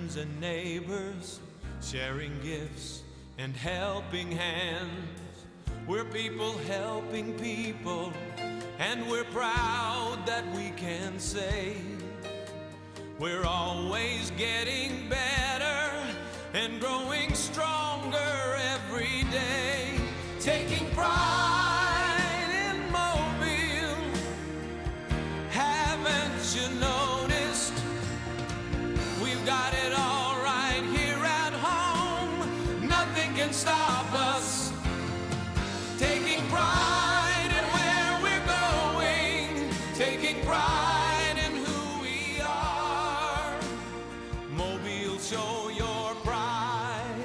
friends and neighbors, sharing gifts and helping hands. We're people helping people, and we're proud that we can say we're always getting better and growing stronger every day. Taking pride in Mobile, haven't you noticed? We've got it all right here at home. Nothing can stop us. Taking pride in where we're going. Taking pride in who we are. Mobile, show your pride.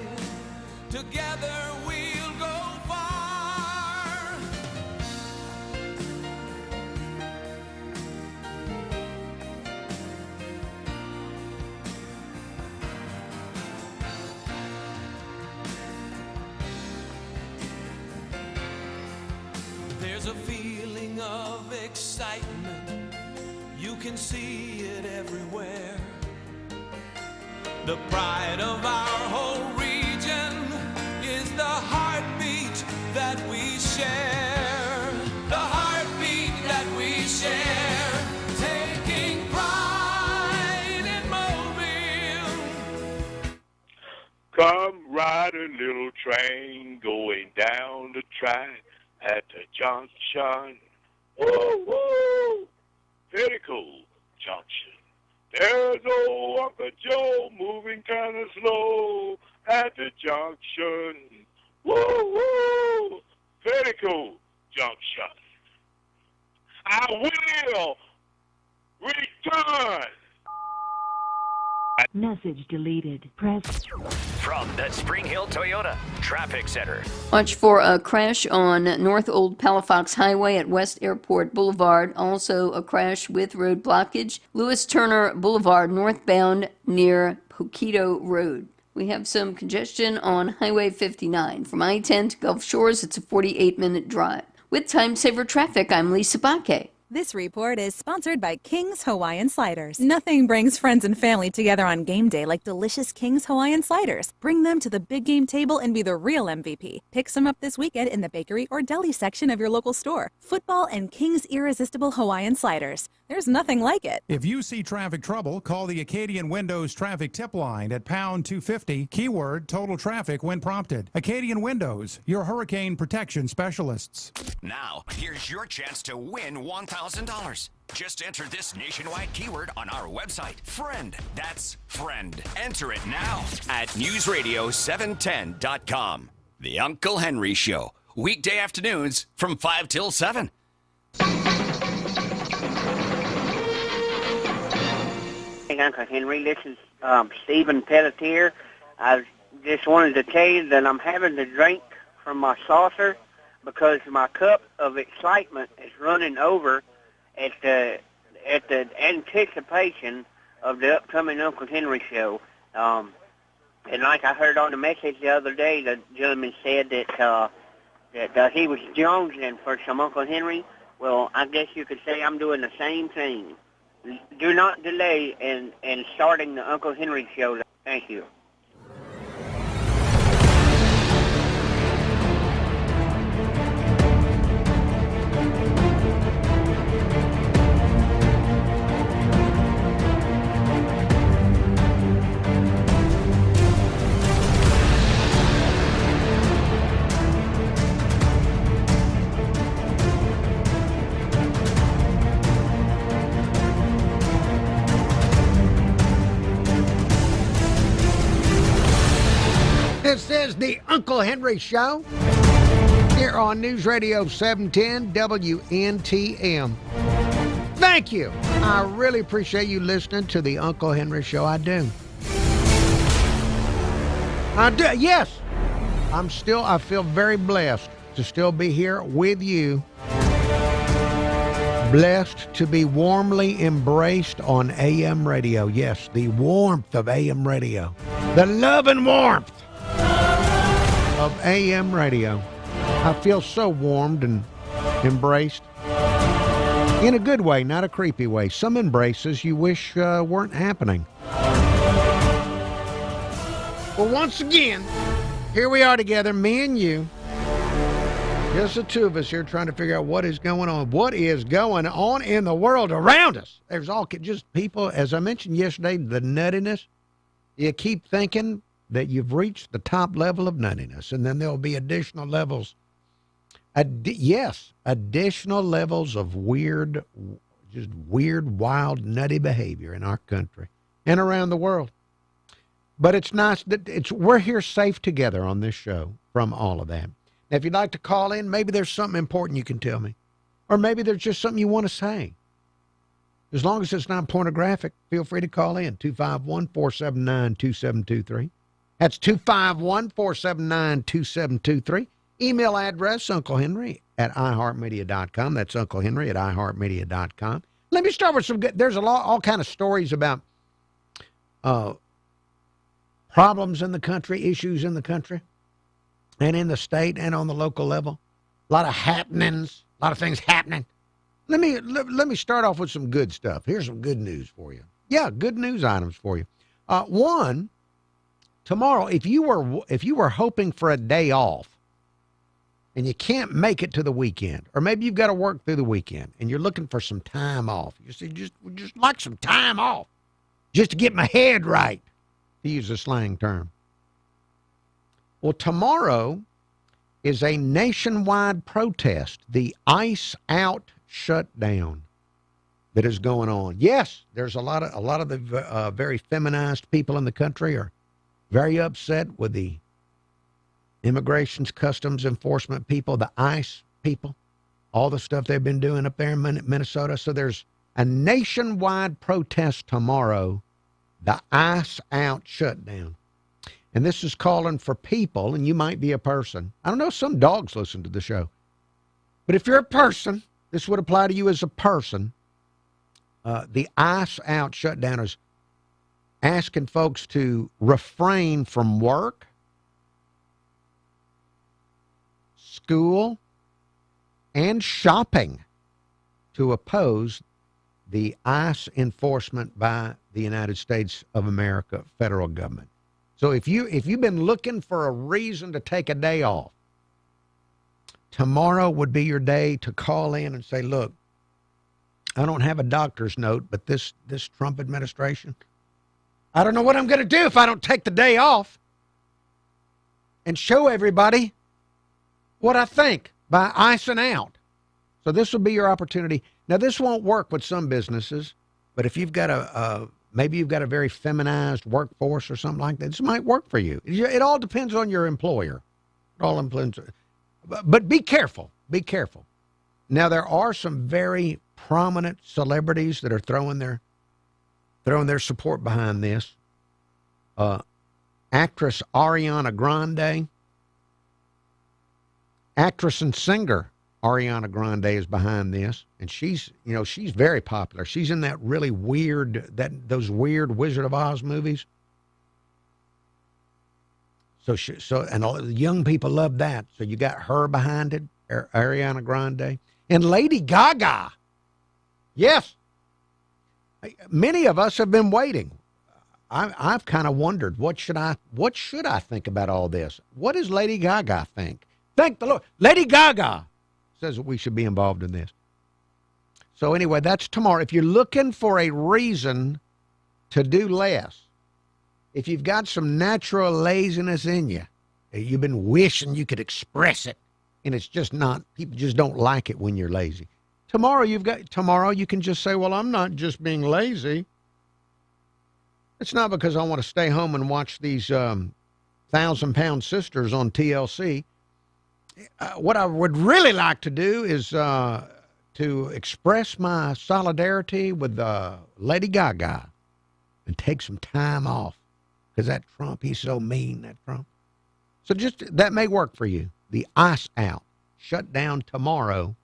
Together we'll go far. There's a feeling of excitement. You can see it everywhere. The pride of our whole region is the heartbeat that we share. The heartbeat that we share. Taking pride in Mobile. Come ride a little train going down the track at the junction. Woo, woo! Very cool junction. There's old Uncle Joe moving kind of slow at the junction. Woo, woo! Very cool junction. I will return. Message deleted. Press. From the Spring Hill Toyota Traffic Center. Watch for a crash on North Old Palafox Highway at West Airport Boulevard. Also a crash with road blockage. Lewis Turner Boulevard northbound near Poquito Road. We have some congestion on Highway 59. From I-10 to Gulf Shores, it's a 48-minute drive. With Time Saver Traffic, I'm Lisa Baque. This report is sponsored by King's Hawaiian Sliders. Nothing brings friends and family together on game day like delicious King's Hawaiian Sliders. Bring them to the big game table and be the real MVP. Pick some up this weekend in the bakery or deli section of your local store. Football and King's Irresistible Hawaiian Sliders. There's nothing like it. If you see traffic trouble, call the Acadian Windows traffic tip line at pound 250, keyword total traffic when prompted. Acadian Windows, your hurricane protection specialists. Now, here's your chance to win $1,000. Just enter this nationwide keyword on our website. Friend. That's friend. Enter it now at newsradio710.com. The Uncle Henry Show. Weekday afternoons from 5 till 7. Hey, Uncle Henry, this is Stephen Pelletier. I just wanted to tell you that I'm having to drink from my saucer because my cup of excitement is running over at the anticipation of the upcoming Uncle Henry Show. And like I heard on the message the other day, the gentleman said that he was jonesing for some Uncle Henry. Well, I guess you could say I'm doing the same thing. Do not delay in starting the Uncle Henry Show. Thank you. This is the Uncle Henry Show here on News Radio 710 WNTM. Thank you. I really appreciate you listening to the Uncle Henry Show. I do. Yes. I feel very blessed to still be here with you. Blessed to be warmly embraced on AM radio. Yes, the warmth of AM radio. The love and warmth of AM radio. I feel so warmed and embraced. In a good way, not a creepy way. Some embraces you wish weren't happening. Well, once again, here we are together, me and you. Just the two of us here trying to figure out what is going on. What is going on in the world around us? There's all just people, as I mentioned yesterday, the nuttiness. You keep thinking that you've reached the top level of nuttiness, and then there'll be additional levels. Additional levels of weird, wild, nutty behavior in our country and around the world. But it's nice that we're here safe together on this show from all of that. Now, if you'd like to call in, maybe there's something important you can tell me. Or maybe there's just something you want to say. As long as it's not pornographic, feel free to call in. 251-479-2723. That's 251-479-2723. Email address, Uncle Henry at iHeartMedia.com. That's Uncle Henry at iHeartMedia.com. Let me start with some good. There's all kind of stories about problems in the country, issues in the country, and in the state and on the local level. A lot of happenings, a lot of things happening. Let me start off with some good stuff. Here's some good news for you. Yeah, good news items for you. One, tomorrow, if you were hoping for a day off and you can't make it to the weekend, or maybe you've got to work through the weekend and you're looking for some time off. You see, just like some time off, just to get my head right, to use a slang term. Well, tomorrow is a nationwide protest, the Ice Out shutdown that is going on. Yes, there's a lot of the very feminized people in the country are very upset with the immigrations, customs enforcement people, the ICE people, all the stuff they've been doing up there in Minnesota. So there's a nationwide protest tomorrow, the Ice Out shutdown. And this is calling for people, and you might be a person. I don't know, some dogs listen to the show. But if you're a person, this would apply to you as a person. The Ice Out shutdown is asking folks to refrain from work, school, and shopping to oppose the ICE enforcement by the United States of America federal government. So if you've been looking for a reason to take a day off, tomorrow would be your day to call in and say, look, I don't have a doctor's note, but this Trump administration, I don't know what I'm going to do if I don't take the day off and show everybody what I think by icing out. So this will be your opportunity. Now, this won't work with some businesses, but if you've got maybe you've got a very feminized workforce or something like that, this might work for you. It all depends on your employer. It all depends. But be careful. Be careful. Now, there are some very prominent celebrities that are throwing their support behind this. Actress Ariana Grande. Actress and singer Ariana Grande is behind this, and she's very popular. She's in that really weird, those weird Wizard of Oz movies. And all the young people love that. So you got her behind it, Ariana Grande, and Lady Gaga. Yes, many of us have been waiting. I've kind of wondered what should I think about all this? What does Lady Gaga think? Thank the Lord. Lady Gaga says that we should be involved in this. So anyway, that's tomorrow. If you're looking for a reason to do less, if you've got some natural laziness in you, you've been wishing you could express it, and it's just not, people just don't like it when you're lazy. Tomorrow you can just say, well, I'm not just being lazy. It's not because I want to stay home and watch these 1,000-pound sisters on TLC. What I would really like to do is to express my solidarity with Lady Gaga and take some time off, because that Trump, he's so mean, that Trump. So that may work for you. The Ice Out shut down tomorrow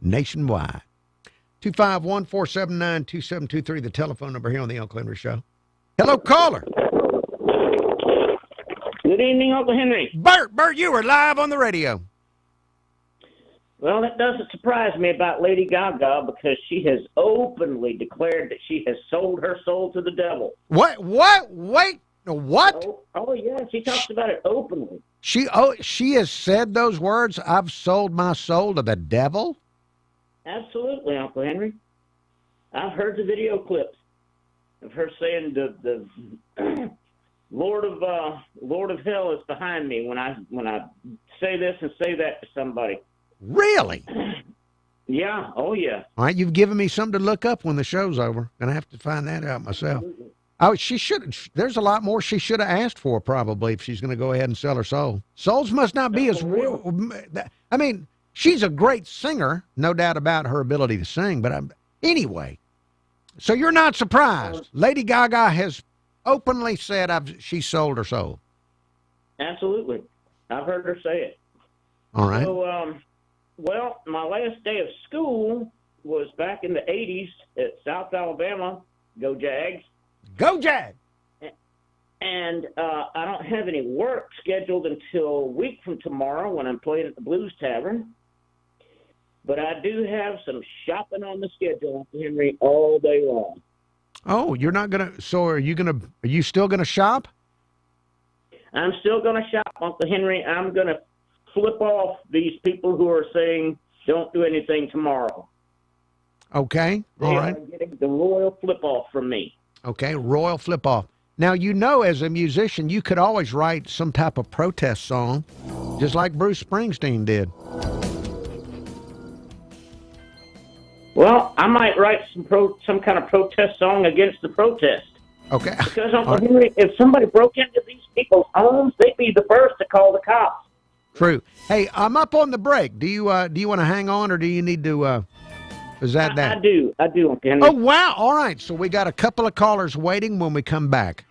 nationwide. 251-479-2723, the telephone number here on the Uncle Henry Show. Hello, caller. Good evening, Uncle Henry. Bert, you were live on the radio. Well, that doesn't surprise me about Lady Gaga, because she has openly declared that she has sold her soul to the devil. What? Wait. No, what? Oh, yeah, she talks about it openly. She has said those words, I've sold my soul to the devil? Absolutely, Uncle Henry. I've heard the video clips of her saying the Lord of Hell is behind me when I say this and say that to somebody. Really? Yeah. Oh, yeah. All right, you've given me something to look up when the show's over. Gonna have to find that out myself. Oh, she should. There's a lot more she should have asked for probably if she's going to go ahead and sell her soul. Souls must not be as. I mean, she's a great singer, no doubt about her ability to sing. But anyway, so you're not surprised. Lady Gaga has openly said she sold her soul. Absolutely, I've heard her say it. All right. So, well, my last day of school was back in the '80s at South Alabama. Go Jags. Go Jag! And I don't have any work scheduled until a week from tomorrow when I'm playing at the Blues Tavern. But I do have some shopping on the schedule, Uncle Henry, all day long. Oh, you're not gonna. So are you still gonna shop? I'm still gonna shop, Uncle Henry. I'm gonna flip off these people who are saying don't do anything tomorrow. Okay. All right. They are getting the royal flip off from me. Okay, royal flip off. Now, as a musician, you could always write some type of protest song, just like Bruce Springsteen did. Well, I might write some kind of protest song against the protest. Okay. Because, Uncle Henry, if somebody broke into these people's homes, they'd be the first to call the cops. True. Hey, I'm up on the break. Do you want to hang on, or do you need to? Is that that? I do, Uncle Henry. Oh, wow. All right. So we got a couple of callers waiting when we come back.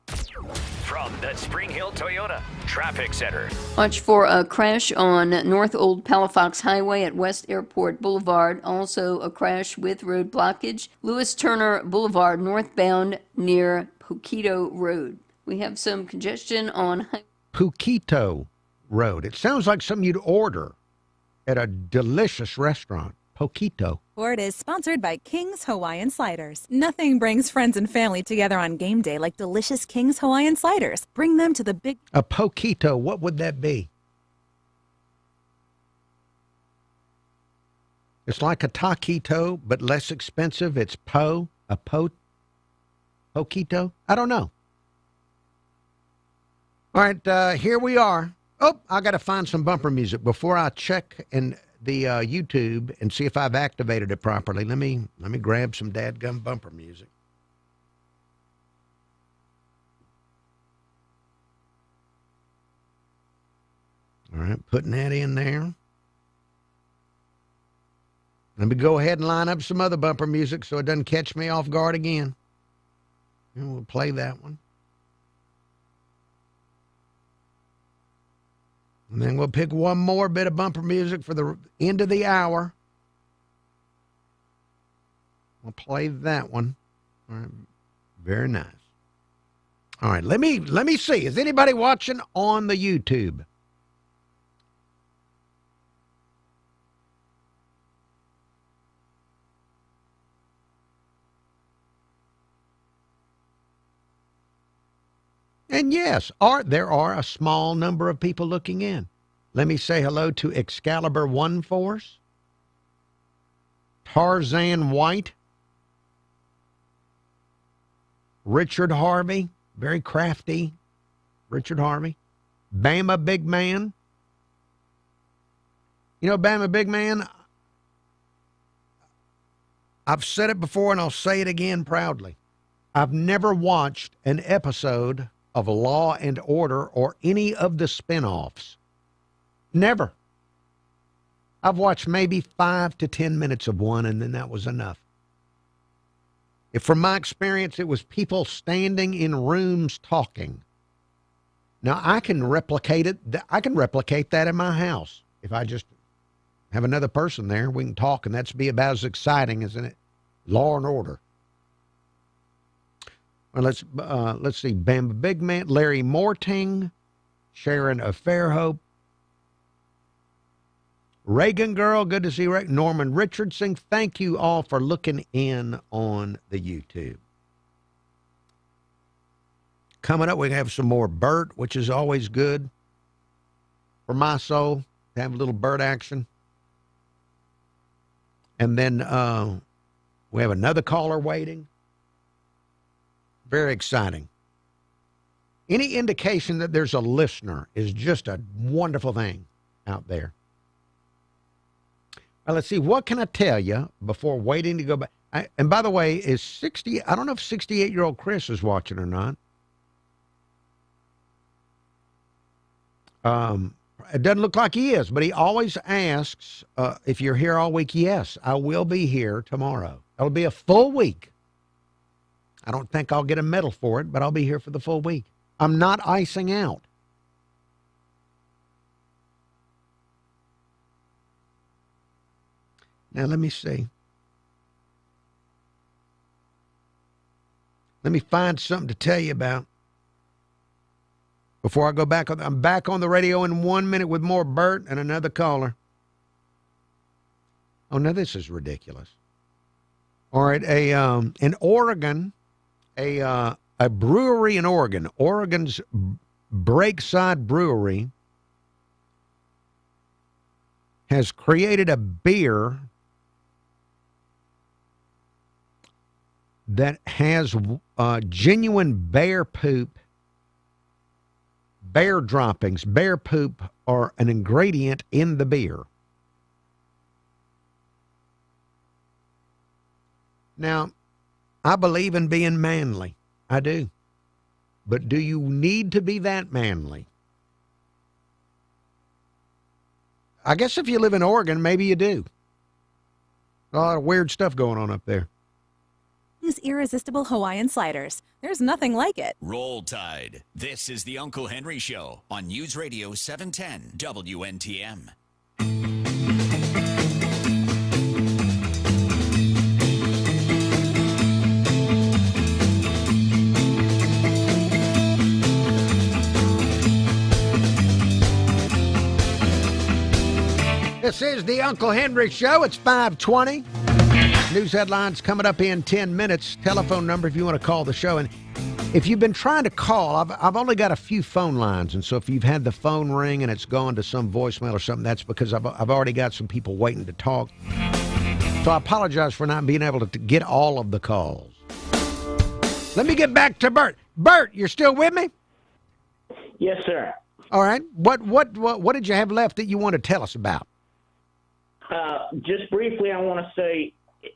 From the Spring Hill Toyota Traffic Center. Watch for a crash on North Old Palafox Highway at West Airport Boulevard. Also a crash with road blockage. Lewis Turner Boulevard northbound near Poquito Road. We have some congestion on Poquito Road. It sounds like something you'd order at a delicious restaurant. Poquito. Ford is sponsored by King's Hawaiian Sliders. Nothing brings friends and family together on game day like delicious King's Hawaiian Sliders. Bring them to the big... A Poquito, what would that be? It's like a taquito, but less expensive. It's Poquito? I don't know. All right, here we are. Oh, I got to find some bumper music before I check in the YouTube and see if I've activated it properly. Let me grab some dadgum bumper music. All right, putting that in there. Let me go ahead and line up some other bumper music so it doesn't catch me off guard again. And we'll play that one. And then we'll pick one more bit of bumper music for the end of the hour. We'll play that one. All right. Very nice. All right, let me see. Is anybody watching on the YouTube? And yes, there are a small number of people looking in. Let me say hello to Excalibur One Force, Tarzan White, Richard Harvey, very crafty, Richard Harvey, Bama Big Man. You know, Bama Big Man, I've said it before and I'll say it again proudly. I've never watched an episode of Law and Order or any of the spinoffs. Never. I've watched maybe 5 to 10 minutes of one, and then that was enough. If from my experience, it was people standing in rooms talking. Now, I can replicate it. I can replicate that in my house. If I just have another person there, we can talk, and that's be about as exciting, isn't it? Law and Order. Well, let's see. Bama Big Man, Larry Morting, Sharon of Fairhope, Reagan Girl, good to see you. Norman Richardson, thank you all for looking in on the YouTube. coming up, we have some more Bert, which is always good for my soul to have a little Bert action. And then we have another caller waiting. Very exciting. Any indication that there's a listener is just a wonderful thing out there. Well, let's see. What can I tell you before waiting to go back? And by the way, I don't know if 68-year-old Chris is watching or not. It doesn't look like he is, but he always asks if you're here all week. Yes, I will be here tomorrow. It'll be a full week. I don't think I'll get a medal for it, but I'll be here for the full week. I'm not icing out. Now, let me see. Let me find something to tell you about before I go back. I'm back on the radio in 1 minute with more Bert and another caller. Oh, no, this is ridiculous. All right, in Oregon, a brewery in Oregon, Oregon's Breakside Brewery, has created a beer that has genuine bear poop, bear droppings. Bear poop are an ingredient in the beer. Now, I believe in being manly. I do. But do you need to be that manly? I guess if you live in Oregon, maybe you do. A lot of weird stuff going on up there. King's Irresistible Hawaiian Sliders. There's nothing like it. Roll Tide. This is the Uncle Henry Show on News Radio 710 WNTM. This is the Uncle Henry Show. It's 5:20. News headlines coming up in 10 minutes. Telephone number if you want to call the show. And if you've been trying to call, I've only got a few phone lines. And so if you've had the phone ring and it's gone to some voicemail or something, that's because I've already got some people waiting to talk. So I apologize for not being able to get all of the calls. Let me get back to Bert. Bert, you're still with me? Yes, sir. All right. What did you have left that you want to tell us about? Just briefly, I want to say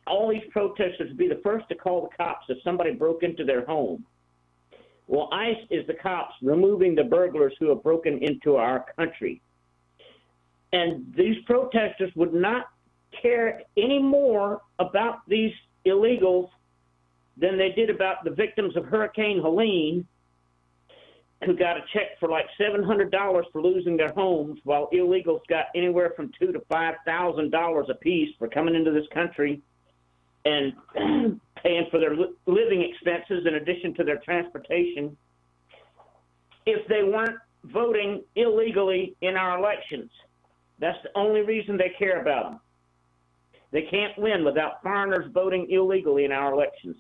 all these protesters would be the first to call the cops if somebody broke into their home. Well, ICE is the cops removing the burglars who have broken into our country. And these protesters would not care any more about these illegals than they did about the victims of Hurricane Helene, who got a check for like $700 for losing their homes, while illegals got anywhere from $2,000 to $5,000 apiece for coming into this country and paying for their living expenses in addition to their transportation, if they weren't voting illegally in our elections. That's the only reason they care about them. They can't win without foreigners voting illegally in our elections.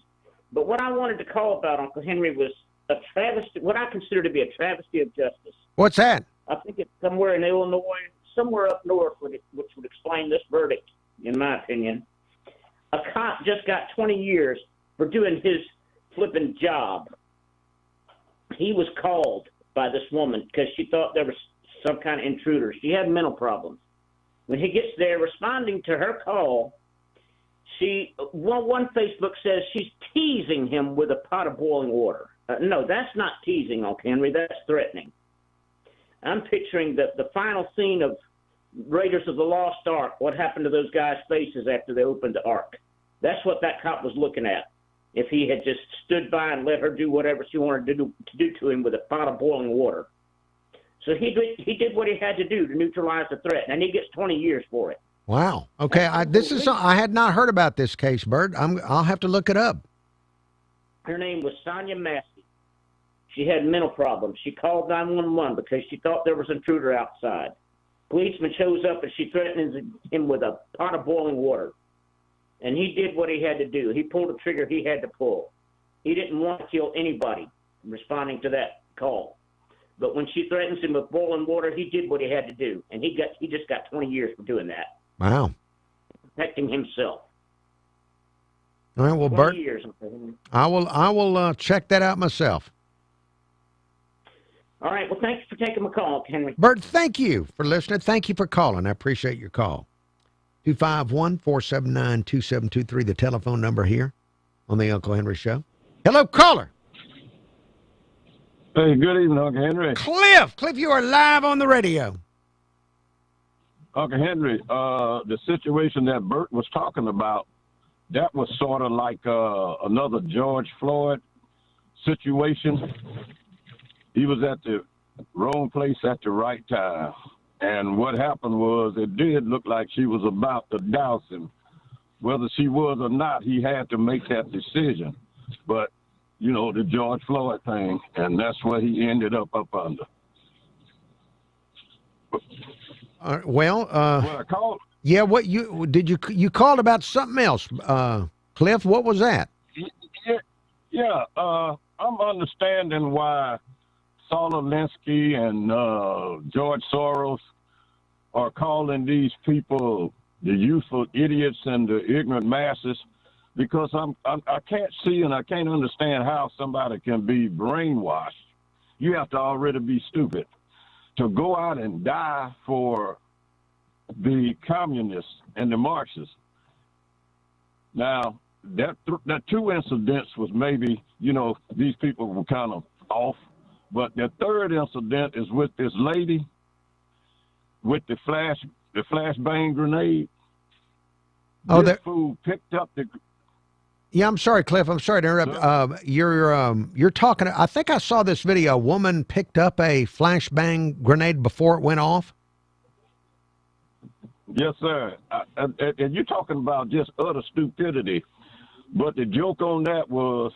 But what I wanted to call about, Uncle Henry, was a travesty, what I consider to be a travesty of justice. What's that? I think it's somewhere in Illinois, somewhere up north, which would explain this verdict, in my opinion. A cop just got 20 years for doing his flipping job. He was called by this woman because she thought there was some kind of intruder. She had mental problems. When he gets there, responding to her call, one Facebook says she's teasing him with a pot of boiling water. No, that's not teasing, Uncle Henry. That's threatening. I'm picturing the final scene of Raiders of the Lost Ark, what happened to those guys' faces after they opened the Ark. That's what that cop was looking at. If he had just stood by and let her do whatever she wanted to do to him with a pot of boiling water. So he did what he had to do to neutralize the threat, and he gets 20 years for it. Wow. Okay, I had not heard about this case, Bert. I'll have to look it up. Her name was Sonia Massey. She had mental problems. She called 911 because she thought there was an intruder outside. Policeman shows up and she threatens him with a pot of boiling water. And he did what he had to do. He pulled the trigger he had to pull. He didn't want to kill anybody. responding to that call. But when she threatens him with boiling water, he did what he had to do, and he just got 20 years for doing that. Wow. Protecting himself. All right, well, 20 Bert, years. I will check that out myself. All right, well, thanks for taking my call, Henry. Bert, thank you for listening. Thank you for calling. I appreciate your call. 251-479-2723, the telephone number here on the Uncle Henry Show. Hello, caller. Hey, good evening, Uncle Henry. Cliff, you are live on the radio. Uncle Henry, the situation that Bert was talking about, that was sort of like another George Floyd situation. He was at the wrong place at the right time. And what happened was it did look like she was about to douse him. Whether she was or not, he had to make that decision. But, you know, the George Floyd thing, and that's what he ended up under. Well, I called. Yeah, what you called about something else, Cliff? What was that? Yeah, I'm understanding why Saul Alinsky and George Soros are calling these people the youthful idiots and the ignorant masses, because I can't see and I can't understand how somebody can be brainwashed. You have to already be stupid to go out and die for the communists and the Marxists. Now, that two incidents was maybe, you know, these people were kind of off. But the third incident is with this lady with the flashbang grenade. Oh, this fool picked up the. Yeah, I'm sorry, Cliff. I'm sorry to interrupt. You're talking. I think I saw this video. A woman picked up a flashbang grenade before it went off. Yes, sir. And you're talking about just utter stupidity. But the joke on that was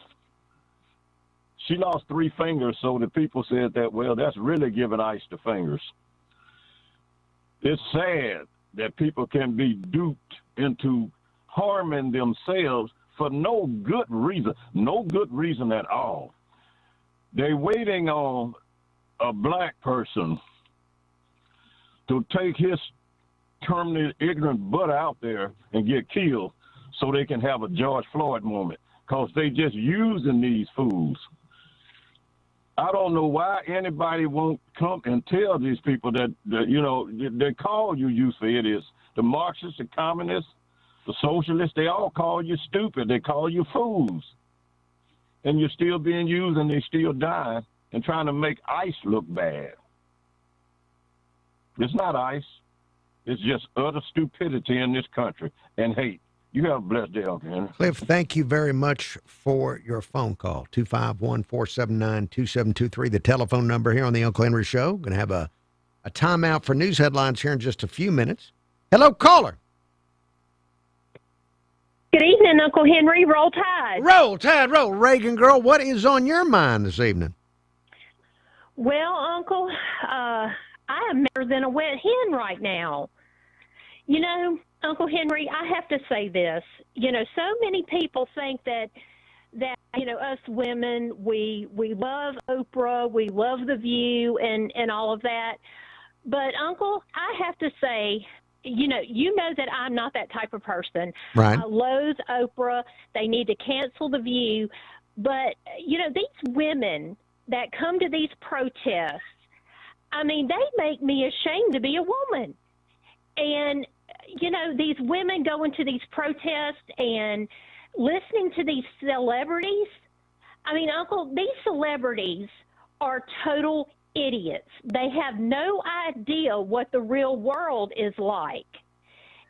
she lost 3 fingers, so the people said that, well, that's really giving ice to fingers. It's sad that people can be duped into harming themselves for no good reason at all. They're waiting on a black person to take his terminally ignorant butt out there and get killed so they can have a George Floyd moment, because they just using these fools. I don't know why anybody won't come and tell these people that you know, they call you youthful idiots. The Marxists, the communists, the socialists, they all call you stupid. They call you fools. And you're still being used and they still dying and trying to make ICE look bad. It's not ICE. It's just utter stupidity in this country and hate. You have a blessed day, Uncle Henry. Cliff, thank you very much for your phone call. 251-479-2723, the telephone number here on the Uncle Henry Show. Going to have a timeout for news headlines here in just a few minutes. Hello, caller. Good evening, Uncle Henry. Roll Tide. Roll Tide, roll. Reagan girl, what is on your mind this evening? Well, Uncle, I am better than a wet hen right now. You know, Uncle Henry, I have to say this. You know, so many people think that you know, us women, we love Oprah, we love The View and all of that. But, Uncle, I have to say, you know that I'm not that type of person. Right. I loathe Oprah. They need to cancel The View. But, you know, these women that come to these protests, I mean, they make me ashamed to be a woman. And, you know, these women going to these protests and listening to these celebrities. I mean, Uncle, these celebrities are total idiots. They have no idea what the real world is like.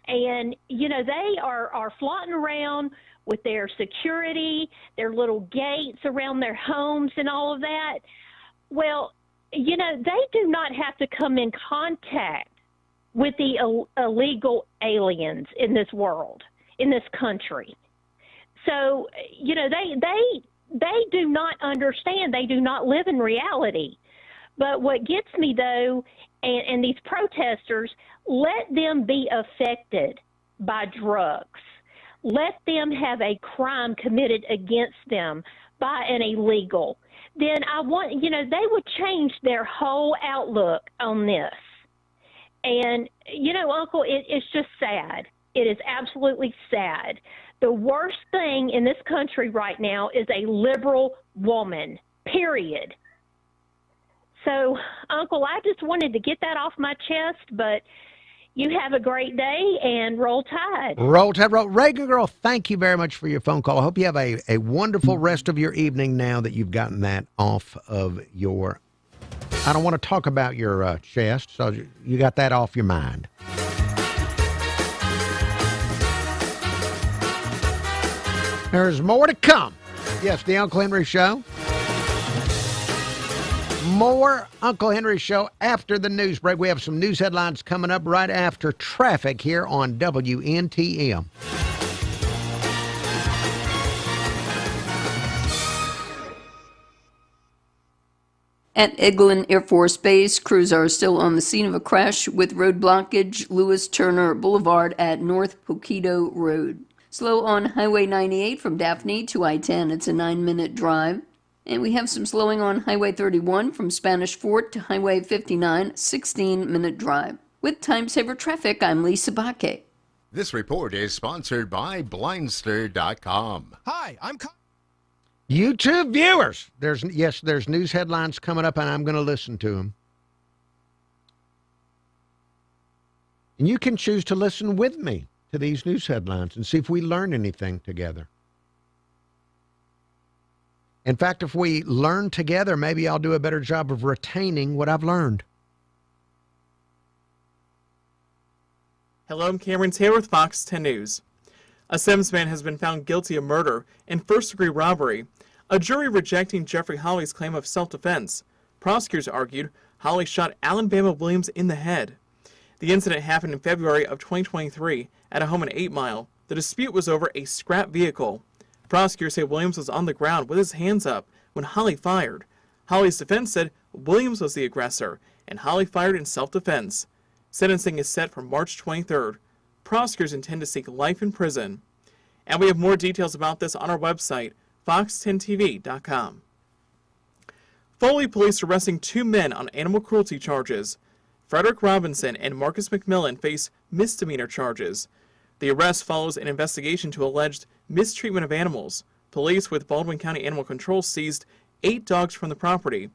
And, you know, they are flaunting around with their security, their little gates around their homes and all of that. Well, you know, they do not have to come in contact with the illegal aliens in this world, in this country. So, you know, they do not understand. They do not live in reality. But what gets me, though, and these protesters, let them be affected by drugs. Let them have a crime committed against them by an illegal. then I want, they would change their whole outlook on this. And, Uncle, it's just sad. It is absolutely sad. The worst thing in this country right now is a liberal woman, period. So, Uncle, I just wanted to get that off my chest, but you have a great day and roll tide. Roll tide. Reagan Girl, thank you very much for your phone call. I hope you have a wonderful rest of your evening now that you've gotten that off of your... I don't want to talk about your chest, so you got that off your mind. There's more to come. Yes, the Uncle Henry Show. More Uncle Henry Show after the news break. We have some news headlines coming up right after traffic here on WNTM. At Eglin Air Force Base, crews are still on the scene of a crash with road blockage, Lewis Turner Boulevard at North Poquito Road. Slow on Highway 98 from Daphne to I-10. It's a 9-minute drive. And we have some slowing on Highway 31 from Spanish Fort to Highway 59, 16-minute drive. With Time Saver Traffic, I'm Lisa Baque. This report is sponsored by Blindster.com. Hi, I'm... YouTube viewers, there's news headlines coming up, and I'm going to listen to them. And you can choose to listen with me to these news headlines and see if we learn anything together. In fact, if we learn together, maybe I'll do a better job of retaining what I've learned. Hello, I'm Cameron Taylor with Fox 10 News. A Sims man has been found guilty of murder and first-degree robbery, a jury rejecting Jeffrey Holley's claim of self-defense. Prosecutors argued Holley shot Alabama Williams in the head. The incident happened in February of 2023 at a home in 8 Mile. The dispute was over a scrap vehicle. Prosecutors say Williams was on the ground with his hands up when Holley fired. Holley's defense said Williams was the aggressor and Holley fired in self-defense. Sentencing is set for March 23rd. Prosecutors intend to seek life in prison. And we have more details about this on our website, fox10tv.com. Foley police arresting 2 men on animal cruelty charges. Frederick Robinson and Marcus McMillan face misdemeanor charges. The arrest follows an investigation to alleged mistreatment of animals. Police with Baldwin County Animal Control seized 8 dogs from the property.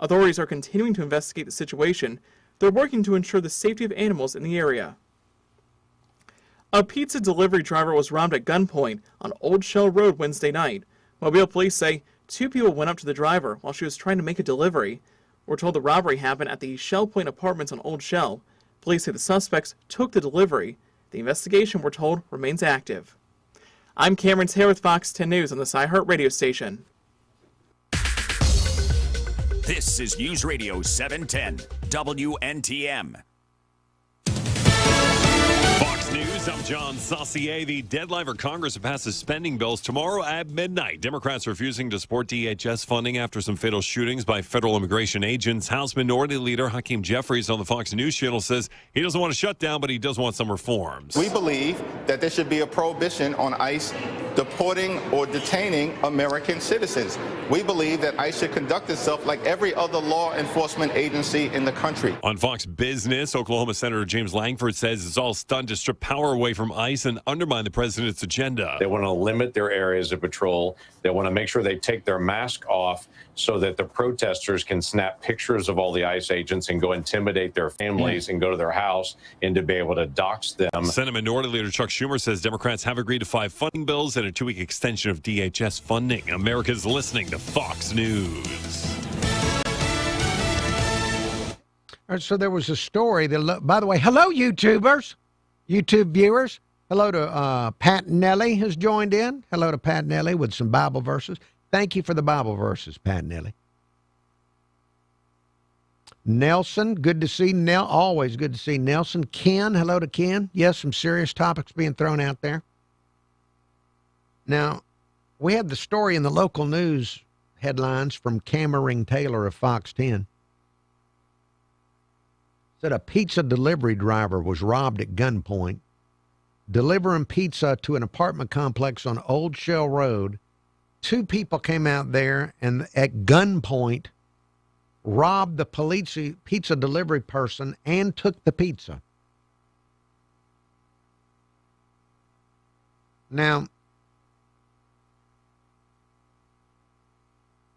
Authorities are continuing to investigate the situation. They're working to ensure the safety of animals in the area. A pizza delivery driver was robbed at gunpoint on Old Shell Road Wednesday night. Mobile police say 2 people went up to the driver while she was trying to make a delivery. We're told the robbery happened at the Shell Point Apartments on Old Shell. Police say the suspects took the delivery. The investigation, we're told, remains active. I'm Cameron Taylor with Fox 10 News on the iHeart radio station. This is News Radio 710, WNTM. Fox News, I'm John Saucier. The deadline for Congress to pass spending bills tomorrow at midnight. Democrats refusing to support DHS funding after some fatal shootings by federal immigration agents. House Minority Leader Hakeem Jeffries on the Fox News channel says he doesn't want to shut down, but he does want some reforms. We believe that there should be a prohibition on ICE deporting or detaining American citizens. We believe that ICE should conduct itself like every other law enforcement agency in the country. On Fox Business, Oklahoma Senator James Langford says it's all stunned to strip power away from ICE and undermine the president's agenda. They want to limit their areas of patrol. They want to make sure they take their mask off so that the protesters can snap pictures of all the ICE agents and go intimidate their families and go to their house and to be able to dox them. Senate Minority Leader Chuck Schumer says Democrats have agreed to 5 funding bills and a 2-week extension of DHS funding. America's listening to Fox News. All right, so there was a story that, by the way, hello, YouTubers, YouTube viewers. Hello to Pat Nelly has joined in. Hello to Pat Nelly with some Bible verses. Thank you for the Bible verses, Pat Nelly. Nelson, good to see always good to see Nelson. Ken, hello to Ken. Yes, some serious topics being thrown out there. Now, we had the story in the local news headlines from Cameron Taylor of Fox 10. Said a pizza delivery driver was robbed at gunpoint, delivering pizza to an apartment complex on Old Shell Road two people came out there and at gunpoint robbed the pizza delivery person and took the pizza. Now,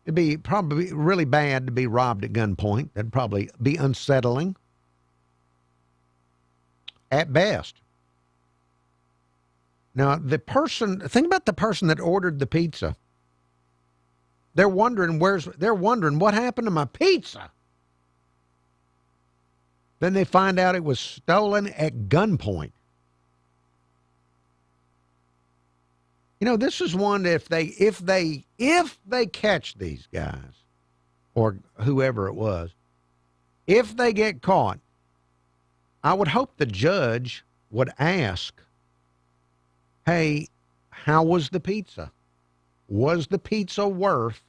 it'd be probably really bad to be robbed at gunpoint. That'd probably be unsettling at best. Now, think about the person that ordered the pizza. They're wondering what happened to my pizza. Then they find out it was stolen at gunpoint. You know, this is one that if they catch these guys or whoever it was, if they get caught, I would hope the judge would ask, hey, how was the pizza? Was the pizza worth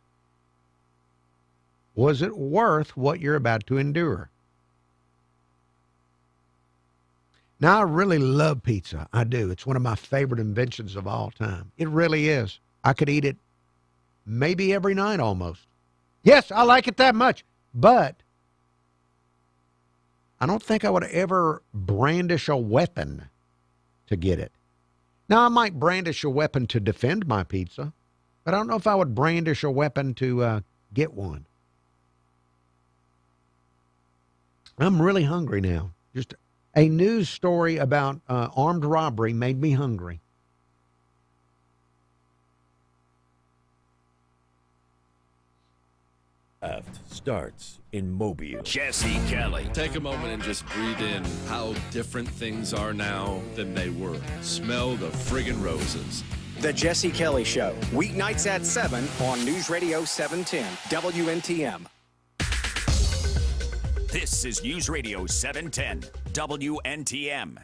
what you're about to endure? Now, I really love pizza. I do. It's one of my favorite inventions of all time. It really is. I could eat it maybe every night almost. Yes, I like it that much. But I don't think I would ever brandish a weapon to get it. Now, I might brandish a weapon to defend my pizza, but I don't know if I would brandish a weapon to get one. I'm really hungry now. Just a news story about armed robbery made me hungry. Starts in Mobile. Jesse Kelly. Take a moment and just breathe in how different things are now than they were. Smell the friggin' roses. The Jesse Kelly Show, weeknights at 7 on News Radio 710 WNTM. This is News Radio 710 WNTM.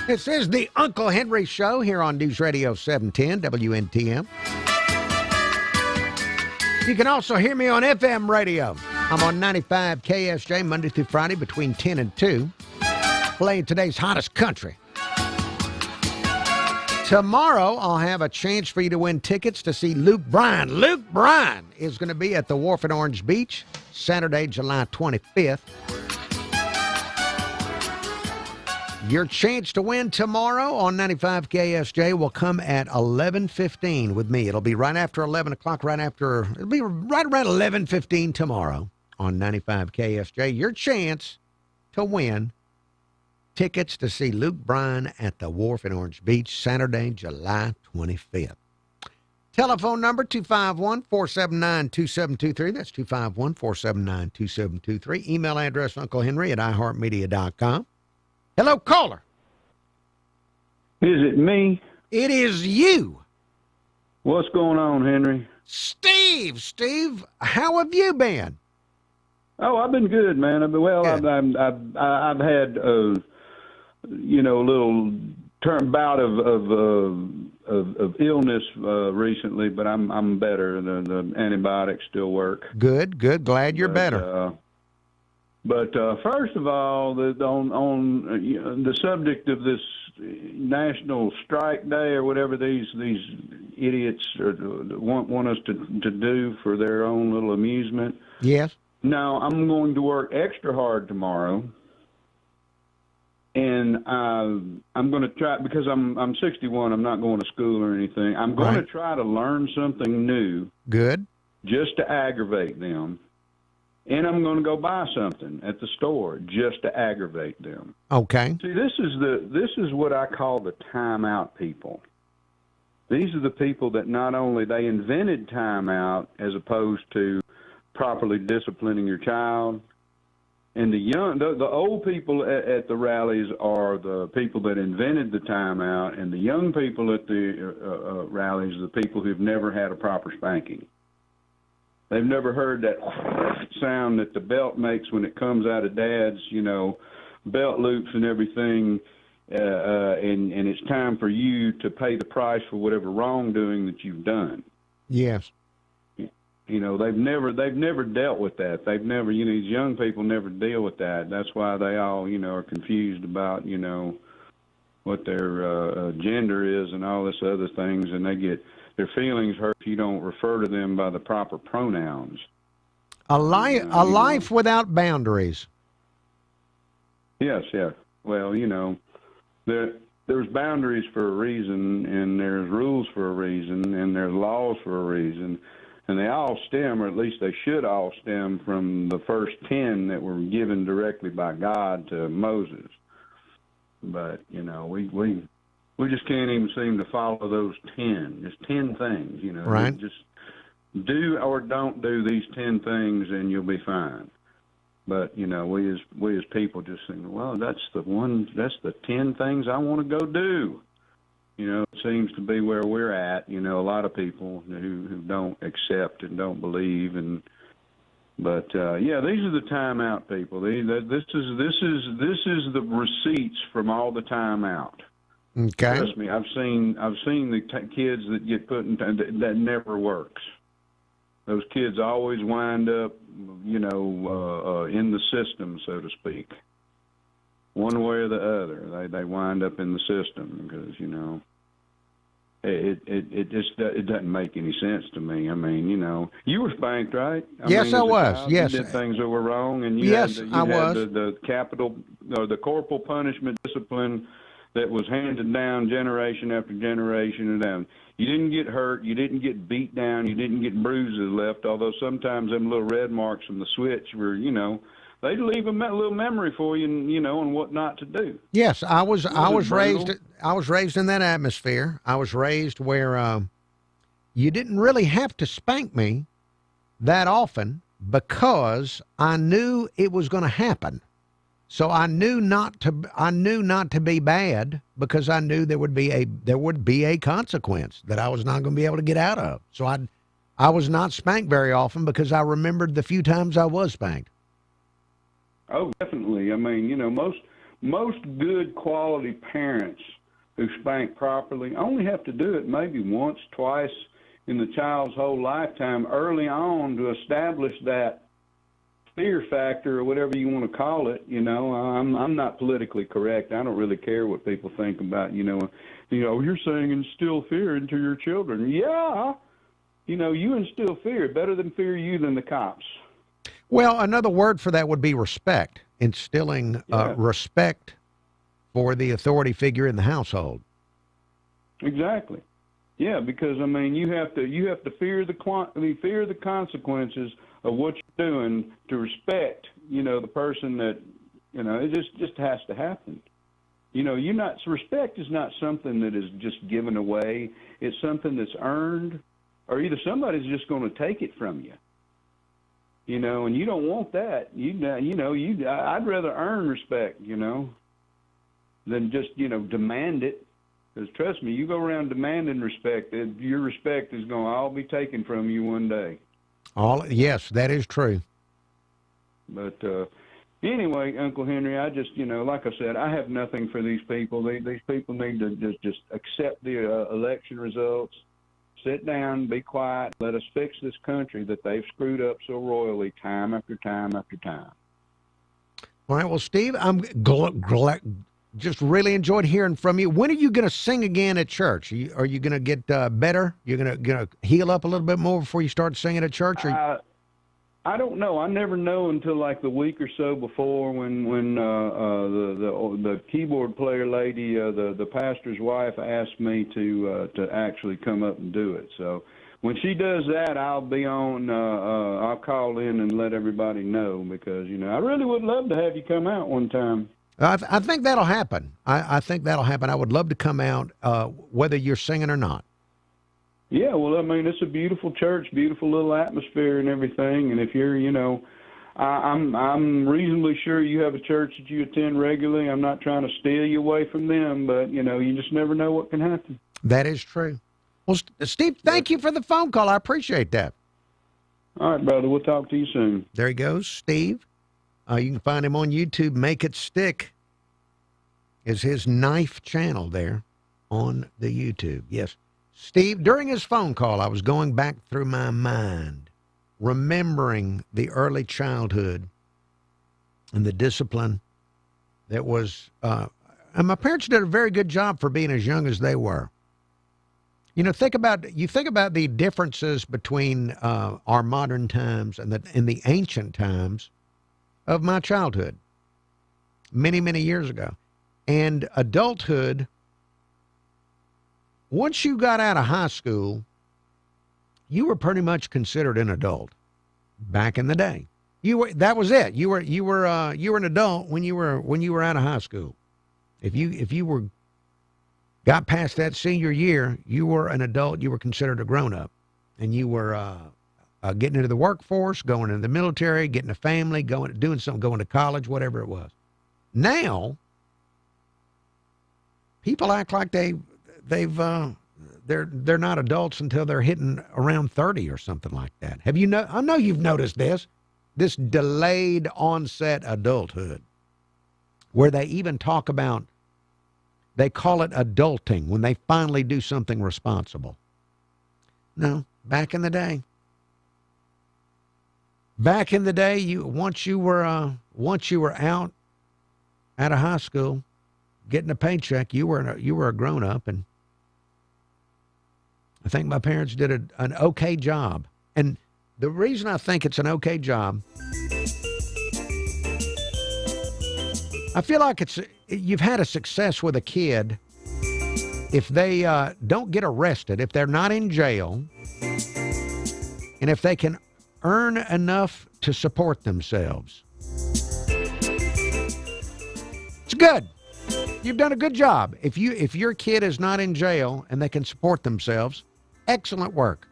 This is the Uncle Henry Show here on News Radio 710 WNTM. You can also hear me on FM radio. I'm on 95 KSJ Monday through Friday between 10 and 2, playing today's hottest country. Tomorrow, I'll have a chance for you to win tickets to see Luke Bryan. Luke Bryan is going to be at the Wharf at Orange Beach, Saturday, July 25th. Your chance to win tomorrow on 95 KSJ will come at 11:15 with me. It'll be right after 11 o'clock, it'll be right around 11:15 tomorrow on 95 KSJ. Your chance to win tickets to see Luke Bryan at the Wharf in Orange Beach, Saturday, July 25th. Telephone number 251-479-2723. That's 251-479-2723. Email address unclehenry@iheartmedia.com. Hello, caller. Is it me? It is you. What's going on, Henry? Steve, how have you been? Oh, I've been good, man. I've had a little bout of illness recently, but I'm better. The antibiotics still work. Good. Glad you're better. But first of all, on the subject of this National Strike Day or whatever these idiots want us to do for their own little amusement. Yes. Now, I'm going to work extra hard tomorrow, and I'm going to try, because I'm 61, I'm not going to school or anything. I'm going to try to learn something new. Good. Just to aggravate them. And I'm going to go buy something at the store just to aggravate them. Okay. See, this is what I call the timeout people. These are the people that not only they invented timeout as opposed to properly disciplining your child, and the old people at the rallies are the people that invented the timeout, and the young people at the rallies are the people who've never had a proper spanking. They've never heard that sound that the belt makes when it comes out of Dad's, belt loops and everything. and it's time for you to pay the price for whatever wrongdoing that you've done. Yes. You know, they've never dealt with that. They've never, you know, these young people never deal with that. That's why they all, you know, are confused about, you know, what their gender is and all this other things, and they get their feelings hurt if you don't refer to them by the proper pronouns. A life without boundaries. Yes, yeah. Well, you know, there's boundaries for a reason, and there's rules for a reason, and there's laws for a reason. And they all stem, or at least they should all stem, from the first 10 that were given directly by God to Moses. But, you know, we just can't even seem to follow those 10. Just 10 things, you know. Right. Just do or don't do these 10 things and you'll be fine. But, you know, we as people just think, well, that's the 10 things I want to go do. You know, it seems to be where we're at. You know, a lot of people who don't accept and don't believe, but yeah, these are the timeout people. This is the receipts from all the timeout. Okay. Trust me, I've seen the kids that get put in that never works. Those kids always wind up, you know, in the system, so to speak. One way or the other, they wind up in the system because, you know, it just doesn't make any sense to me. I mean, you know, you were spanked, right? Yes, I was. Yes, you did things that were wrong, and you yes, had I was. The capital or the corporal punishment discipline that was handed down generation after generation down. You didn't get hurt, you didn't get beat down, you didn't get bruises left. Although sometimes them little red marks from the switch were, you know, they'd leave a little memory for you, you know, on what not to do. Yes, I was raised in that atmosphere. I was raised where you didn't really have to spank me that often because I knew it was going to happen. So I knew not to be bad because I knew there would be a consequence that I was not going to be able to get out of. So I was not spanked very often because I remembered the few times I was spanked. Oh, definitely. I mean, you know, most good quality parents who spank properly only have to do it maybe once, twice in the child's whole lifetime early on to establish that fear factor or whatever you want to call it. You know, I'm not politically correct. I don't really care what people think about, you know, you're saying instill fear into your children. Yeah. You know, you instill fear. Better than fear you than the cops. Well, another word for that would be respect, instilling respect for the authority figure in the household. Exactly. Yeah, because I mean, you have to fear the consequences of what you're doing to respect, you know, the person that, you know, it just has to happen. You know, respect is not something that is just given away. It's something that's earned, or either somebody's just going to take it from you. You know, and you don't want that. I'd rather earn respect, you know, than just, you know, demand it. Because trust me, you go around demanding respect, your respect is going to all be taken from you one day. Yes, that is true. But anyway, Uncle Henry, I just, you know, like I said, I have nothing for these people. These people need to just accept the election results. Sit down, be quiet, let us fix this country that they've screwed up so royally time after time after time. All right, well, Steve, I'm just really enjoyed hearing from you. When are you going to sing again at church? Are you going to get better? You're going to heal up a little bit more before you start singing at church? I don't know. I never know until like the week or so before when the keyboard player lady, the pastor's wife, asked me to actually come up and do it. So when she does that, I'll be on. I'll call in and let everybody know because, you know, I really would love to have you come out one time. I think that'll happen. I think that'll happen. I would love to come out, whether you're singing or not. Yeah, well, I mean, it's a beautiful church, beautiful little atmosphere and everything. And if you're, you know, I'm reasonably sure you have a church that you attend regularly. I'm not trying to steal you away from them, but, you know, you just never know what can happen. That is true. Well, Steve, thank you for the phone call. I appreciate that. All right, brother. We'll talk to you soon. There he goes, Steve. You can find him on YouTube, Make It Stick. is his knife channel there on the YouTube. Yes. Steve, during his phone call, I was going back through my mind, remembering the early childhood and the discipline that was, and my parents did a very good job for being as young as they were. You know, think about the differences between our modern times and the ancient times of my childhood, many, many years ago. And adulthood, once you got out of high school, you were pretty much considered an adult back in the day. That was it. You were an adult when you were out of high school. If you got past that senior year, you were an adult. You were considered a grown up, and you were getting into the workforce, going into the military, getting a family, going to college, whatever it was. Now, people act like they're not adults until they're hitting around 30 or something like that. I know you've noticed this delayed onset adulthood, where they even talk about, they call it adulting when they finally do something responsible. No, back in the day, once you were out of high school, getting a paycheck, you were a grown up, and I think my parents did an okay job. And the reason I think it's an okay job, I feel like you've had a success with a kid if they don't get arrested, if they're not in jail, and if they can earn enough to support themselves. It's good. You've done a good job. If your kid is not in jail and they can support themselves, excellent work.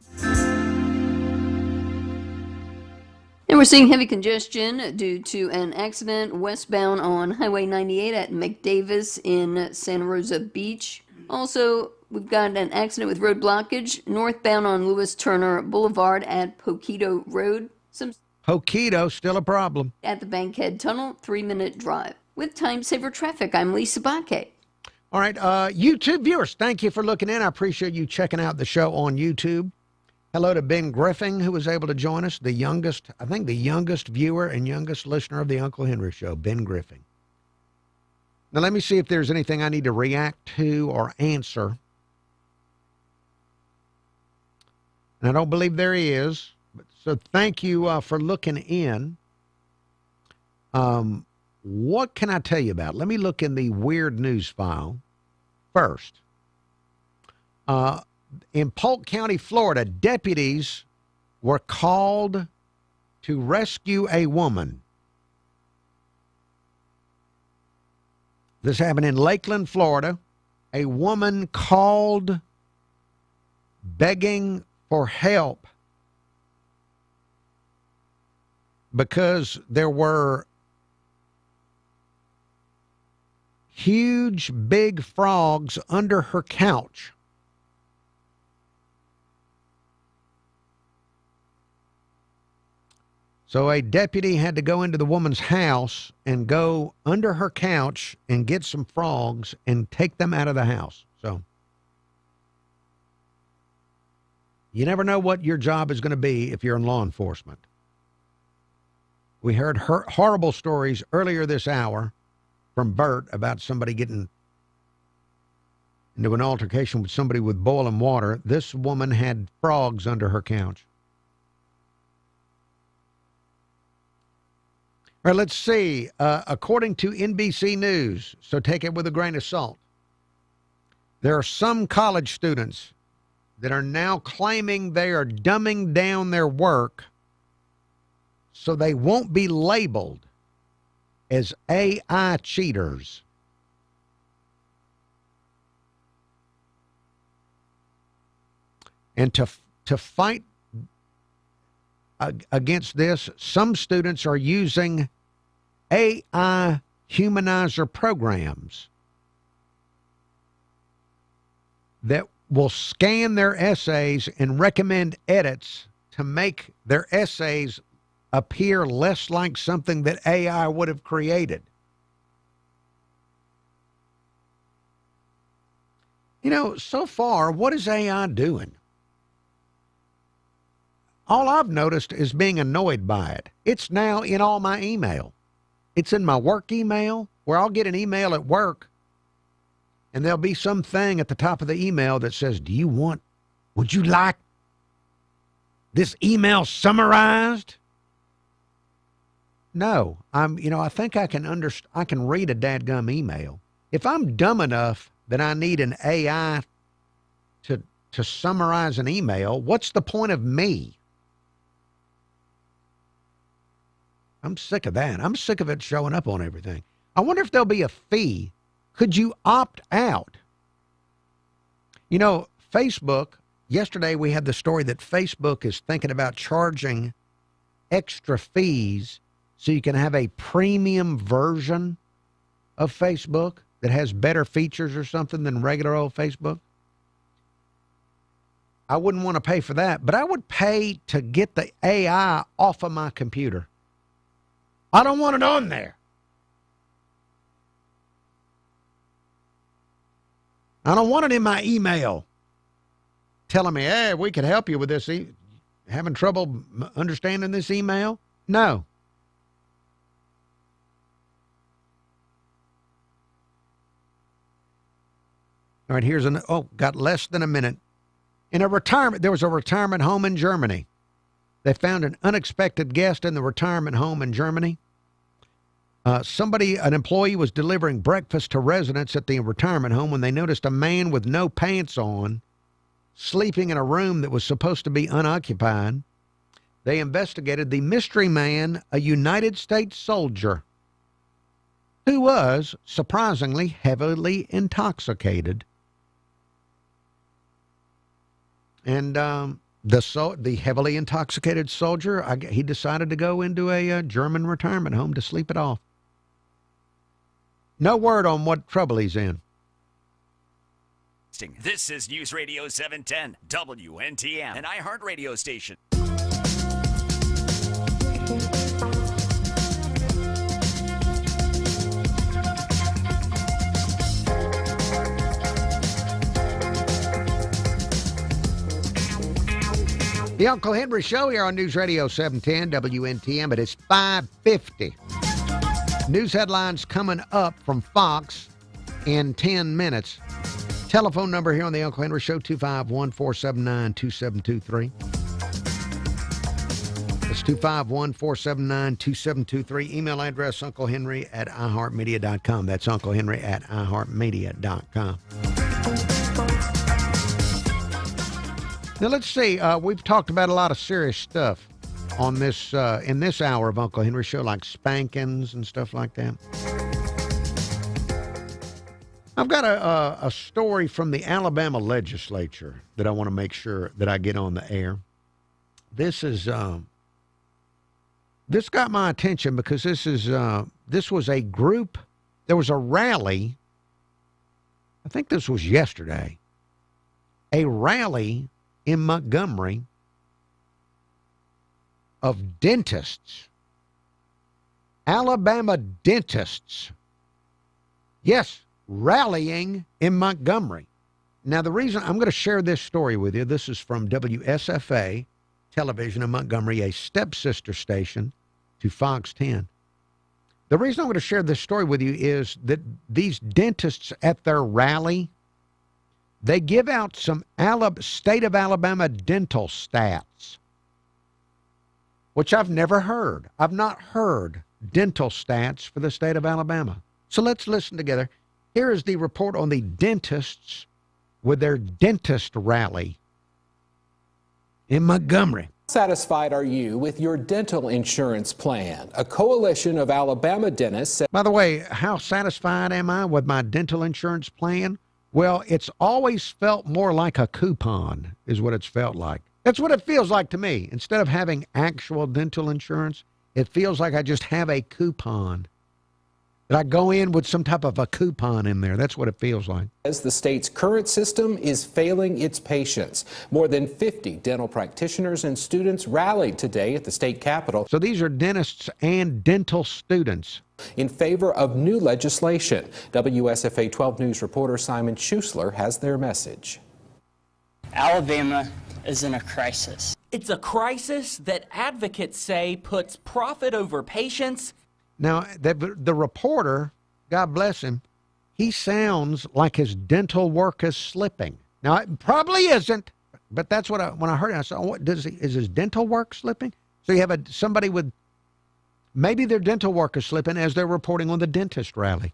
And we're seeing heavy congestion due to an accident westbound on Highway 98 at McDavis in Santa Rosa Beach. Also, we've got an accident with road blockage northbound on Lewis Turner Boulevard at Poquito Road. Poquito, still a problem. At the Bankhead Tunnel, 3-minute drive. With Time Saver Traffic, I'm Lisa Bakke. All right, YouTube viewers, thank you for looking in. I appreciate you checking out the show on YouTube. Hello to Ben Griffin, who was able to join us, the youngest viewer and youngest listener of the Uncle Henry Show, Ben Griffin. Now, let me see if there's anything I need to react to or answer. And I don't believe there is. So thank you for looking in. What can I tell you about? Let me look in the weird news file first. In Polk County, Florida, deputies were called to rescue a woman. This happened in Lakeland, Florida. A woman called begging for help because there were huge, big frogs under her couch. So a deputy had to go into the woman's house and go under her couch and get some frogs and take them out of the house. So you never know what your job is going to be if you're in law enforcement. We heard horrible stories earlier this hour from Bert about somebody getting into an altercation with somebody with boiling water. This woman had frogs under her couch. All right, let's see. According to NBC News, so take it with a grain of salt, there are some college students that are now claiming they are dumbing down their work so they won't be labeled as AI cheaters. And to fight against this, some students are using AI humanizer programs that will scan their essays and recommend edits to make their essays appear less like something that AI would have created. You know, so far, what is AI doing? All I've noticed is being annoyed by it. It's now in all my email. It's in my work email, where I'll get an email at work, and there'll be some thing at the top of the email that says, would you like this email summarized? No, I think I can read a dadgum email. If I'm dumb enough that I need an AI to summarize an email, what's the point of me? I'm sick of that. I'm sick of it showing up on everything. I wonder if there'll be a fee. Could you opt out? You know, Facebook, yesterday we had the story that Facebook is thinking about charging extra fees so you can have a premium version of Facebook that has better features or something than regular old Facebook. I wouldn't want to pay for that, but I would pay to get the AI off of my computer. I don't want it on there. I don't want it in my email telling me, hey, we could help you with this. Having trouble understanding this email? No. All right, got less than a minute. There was a retirement home in Germany. They found an unexpected guest in the retirement home in Germany. An employee was delivering breakfast to residents at the retirement home when they noticed a man with no pants on sleeping in a room that was supposed to be unoccupied. They investigated the mystery man, a United States soldier, who was surprisingly heavily intoxicated. And the heavily intoxicated soldier, he decided to go into a German retirement home to sleep it off. No word on what trouble he's in. This is News Radio 710, WNTM, an iHeart radio station. The Uncle Henry Show here on News Radio 710 WNTM. It is 5:50. News headlines coming up from Fox in 10 minutes. Telephone number here on the Uncle Henry Show, 251-479-2723. It's 251-479-2723. Email address, unclehenry@iheartmedia.com. That's unclehenry@iheartmedia.com. Now, let's see. We've talked about a lot of serious stuff on this in this hour of Uncle Henry Show, like spankings and stuff like that. I've got a story from the Alabama legislature that I want to make sure that I get on the air. This got my attention because this was a group. There was a rally. I think this was yesterday. A rally in Montgomery of dentists, Alabama dentists. Yes, rallying in Montgomery. Now, the reason I'm going to share this story with you, this is from WSFA television in Montgomery, a stepsister station to Fox 10. The reason I'm going to share this story with you is that these dentists at their rally, they give out some state of Alabama dental stats, which I've never heard. I've not heard dental stats for the state of Alabama. So let's listen together. Here is the report on the dentists with their dentist rally in Montgomery. Satisfied are you with your dental insurance plan? A coalition of Alabama dentists. By the way, how satisfied am I with my dental insurance plan? Well, it's always felt more like a coupon, is what it's felt like. That's what it feels like to me. Instead of having actual dental insurance, it feels like I just have a coupon. That I go in with some type of a coupon in there. That's what it feels like. As the state's current system is failing its patients. More than 50 dental practitioners and students rallied today at the state capitol. So these are dentists and dental students. In favor of new legislation. WSFA 12 News reporter Simon Schussler has their message. Alabama is in a crisis. It's a crisis that advocates say puts profit over patients. Now, the reporter, God bless him, he sounds like his dental work is slipping. Now, it probably isn't, but that's what when I heard it, I said, oh, is his dental work slipping? So you have somebody with, maybe their dental work is slipping as they're reporting on the dentist rally.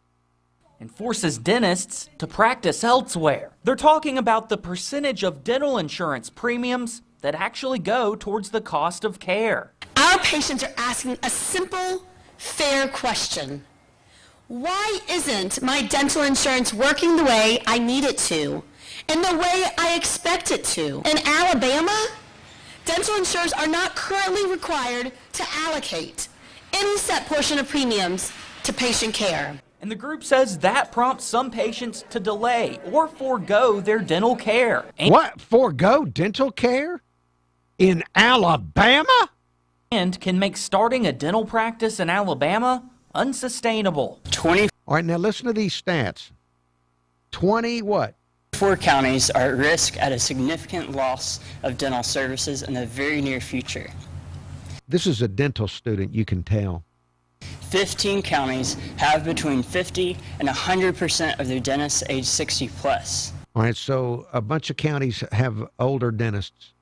And forces dentists to practice elsewhere. They're talking about the percentage of dental insurance premiums that actually go towards the cost of care. Our patients are asking a simple, fair question. Why isn't my dental insurance working the way I need it to and the way I expect it to? In Alabama, dental insurers are not currently required to allocate any set portion of premiums to patient care. And the group says that prompts some patients to delay or forego their dental care. What? Forego dental care? In Alabama? And can make starting a dental practice in Alabama unsustainable. 24 All right, now listen to these stats. 20 what? counties are at risk at a significant loss of dental services in the very near future. This is a dental student, you can tell. 15 counties have between 50 and 100% of their dentists age 60 plus. All right, so a bunch of counties have older dentists.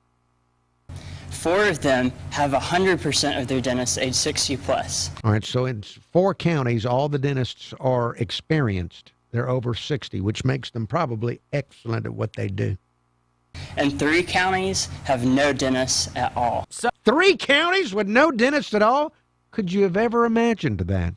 4 of them have 100% of their dentists age 60 plus. All right, so in 4 counties, all the dentists are experienced. They're over 60, which makes them probably excellent at what they do. And 3 counties have no dentists at all. 3 counties with no dentists at all? Could you have ever imagined that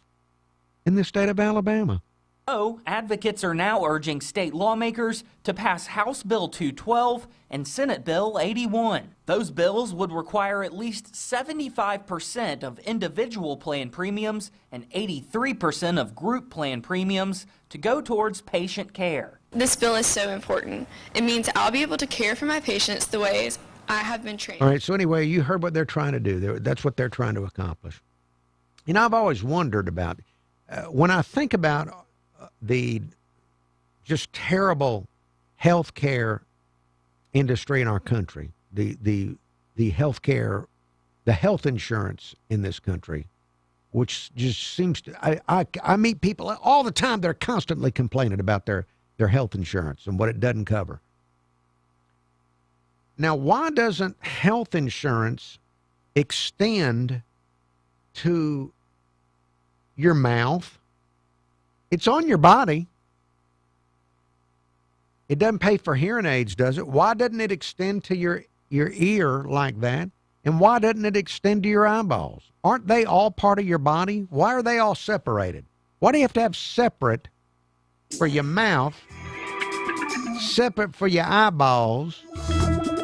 in the state of Alabama? So, advocates are now urging state lawmakers to pass House Bill 212 and Senate Bill 81. Those bills would require at least 75% of individual plan premiums and 83% of group plan premiums to go towards patient care. This bill is so important. It means I'll be able to care for my patients the ways I have been trained. All right, so anyway, you heard what they're trying to do. That's what they're trying to accomplish. You know, I've always wondered about, when I think about the just terrible health care industry in our country, the health care, the health insurance in this country, which just seems to, I meet people all the time that are constantly complaining about their health insurance and what it doesn't cover. Now, why doesn't health insurance extend to your mouth? It's on your body. It doesn't pay for hearing aids, does it? Why doesn't it extend to your ear like that? And why doesn't it extend to your eyeballs? Aren't they all part of your body? Why are they all separated? Why do you have to have separate for your mouth, separate for your eyeballs?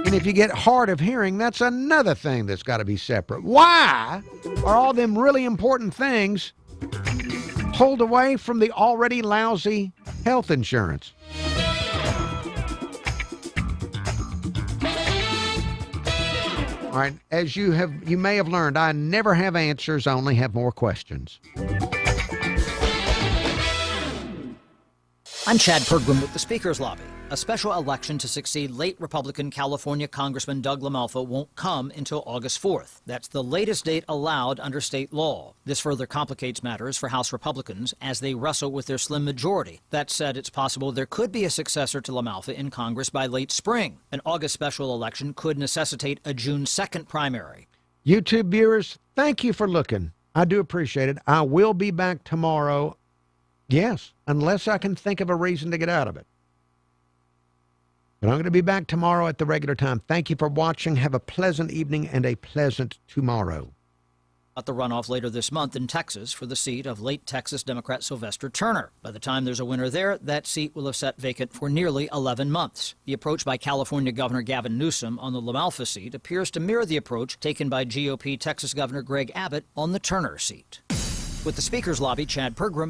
And if you get hard of hearing, that's another thing that's got to be separate. Why are all them really important things pulled away from the already lousy health insurance? All right, as you may have learned, I never have answers, I only have more questions. I'm Chad Pergram with the Speaker's Lobby. A special election to succeed late Republican California Congressman Doug LaMalfa won't come until August 4th. That's the latest date allowed under state law. This further complicates matters for House Republicans as they wrestle with their slim majority. That said, it's possible there could be a successor to LaMalfa in Congress by late spring. An August special election could necessitate a June 2nd primary. YouTube viewers, thank you for looking. I do appreciate it. I will be back tomorrow. Yes, unless I can think of a reason to get out of it. But I'm going to be back tomorrow at the regular time. Thank you for watching. Have a pleasant evening and a pleasant tomorrow. At the runoff later this month in Texas for the seat of late Texas Democrat Sylvester Turner. By the time there's a winner there, that seat will have sat vacant for nearly 11 months. The approach by California Governor Gavin Newsom on the LaMalfa seat appears to mirror the approach taken by GOP Texas Governor Greg Abbott on the Turner seat. With the Speaker's Lobby, Chad Pergram,